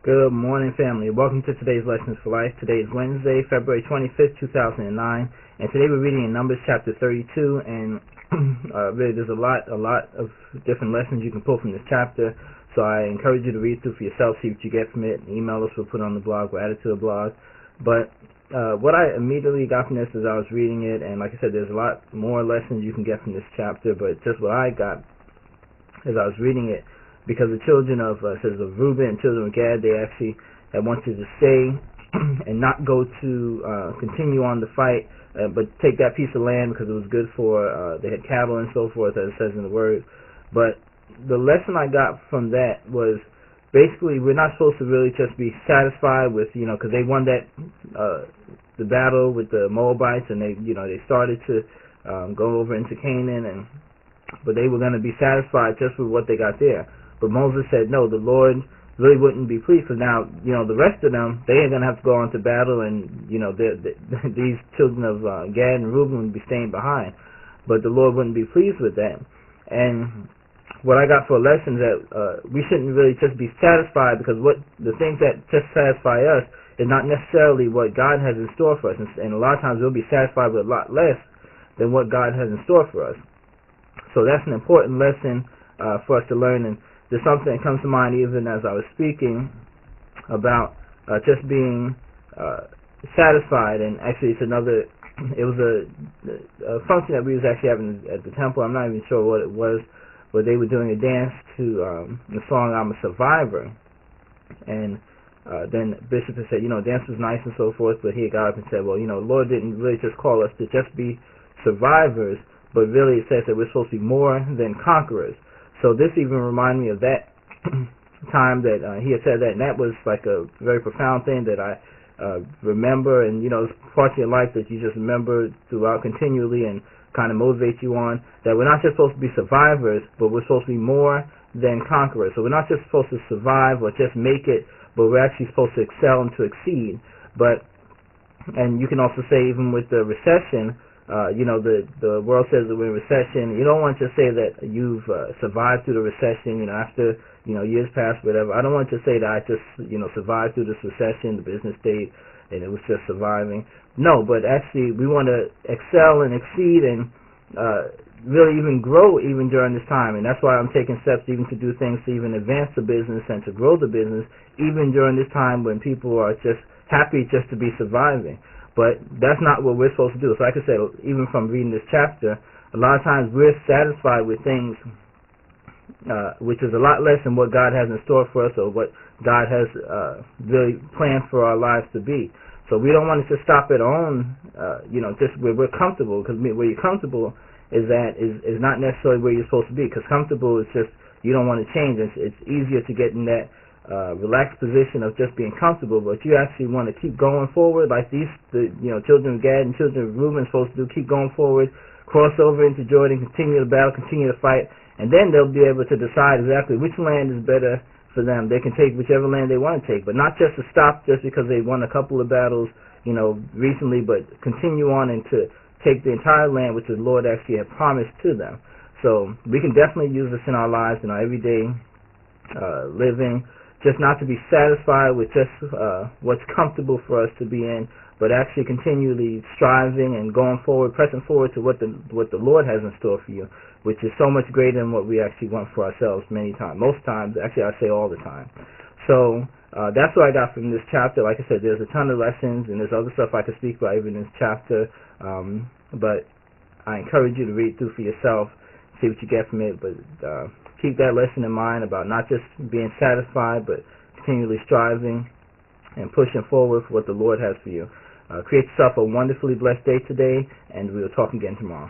Good morning, family. Welcome to today's Lessons for Life. Today is Wednesday, February 25th, 2009, and today we're reading in Numbers chapter 32, and really there's a lot of different lessons you can pull from this chapter, so I encourage you to read through for yourself, see what you get from it. Email us, we'll put it on the blog, we'll add it to the blog. But what I immediately got from this as I was reading it, and like I said, there's a lot more lessons you can get from this chapter, but just what I got as I was reading it, because the children of says of Reuben and children of Gad, they actually had wanted to stay and not go to continue on the fight, but take that piece of land because it was good for they had cattle and so forth, as it says in the word. But the lesson I got from that was basically we're not supposed to really just be satisfied with, because they won that the battle with the Moabites, and they started to go over into Canaan, but they were going to be satisfied just with what they got there. But Moses said, no, the Lord really wouldn't be pleased, because now, the rest of them, they ain't going to have to go on to battle, and, these children of Gad and Reuben would be staying behind. But the Lord wouldn't be pleased with that. And what I got for a lesson is that we shouldn't really just be satisfied, because the things that just satisfy us is not necessarily what God has in store for us. And a lot of times we'll be satisfied with a lot less than what God has in store for us. So that's an important lesson for us to learn. And there's something that comes to mind even as I was speaking about just being satisfied. And actually it was a function that we was actually having at the temple. I'm not even sure what it was, but they were doing a dance to the song I'm a Survivor. And then Bishop had said, dance was nice and so forth, but he got up and said, well, the Lord didn't really just call us to just be survivors, but really it says that we're supposed to be more than conquerors. So this even reminded me of that time that he had said that, and that was like a very profound thing that I remember, and it's parts of your life that you just remember throughout continually and kind of motivate you on, that we're not just supposed to be survivors, but we're supposed to be more than conquerors. So we're not just supposed to survive or just make it, but we're actually supposed to excel and to exceed. And you can also say even with the recession, the world says that we're in recession. You don't want to say that you've survived through the recession, after, years past, whatever. I don't want to say that I just, survived through this recession, the business state, and it was just surviving. No, but actually we want to excel and exceed and really even grow even during this time. And that's why I'm taking steps even to do things to even advance the business and to grow the business even during this time when people are just happy just to be surviving. But that's not what we're supposed to do. So like I said, even from reading this chapter, a lot of times we're satisfied with things which is a lot less than what God has in store for us or what God has really planned for our lives to be. So we don't want to just stop at our own, just where we're comfortable, because where you're comfortable is not necessarily where you're supposed to be, because comfortable is just, you don't want to change. It's easier to get in that relaxed position of just being comfortable, but you actually want to keep going forward, like the children of Gad and children of Reuben are supposed to do. Keep going forward, cross over into Jordan, continue the battle, continue to fight, and then they'll be able to decide exactly which land is better for them. They can take whichever land they want to take, but not just to stop just because they won a couple of battles, recently, but continue on and to take the entire land which the Lord actually had promised to them. So we can definitely use this in our lives, in our everyday living. Just not to be satisfied with just what's comfortable for us to be in, but actually continually striving and going forward, pressing forward to what the Lord has in store for you, which is so much greater than what we actually want for ourselves many times. Most times, actually I say all the time. So that's what I got from this chapter. Like I said, there's a ton of lessons, and there's other stuff I could speak about even in this chapter, but I encourage you to read through for yourself, see what you get from it, but keep that lesson in mind about not just being satisfied, but continually striving and pushing forward for what the Lord has for you. Create yourself a wonderfully blessed day today, and we'll talk again tomorrow.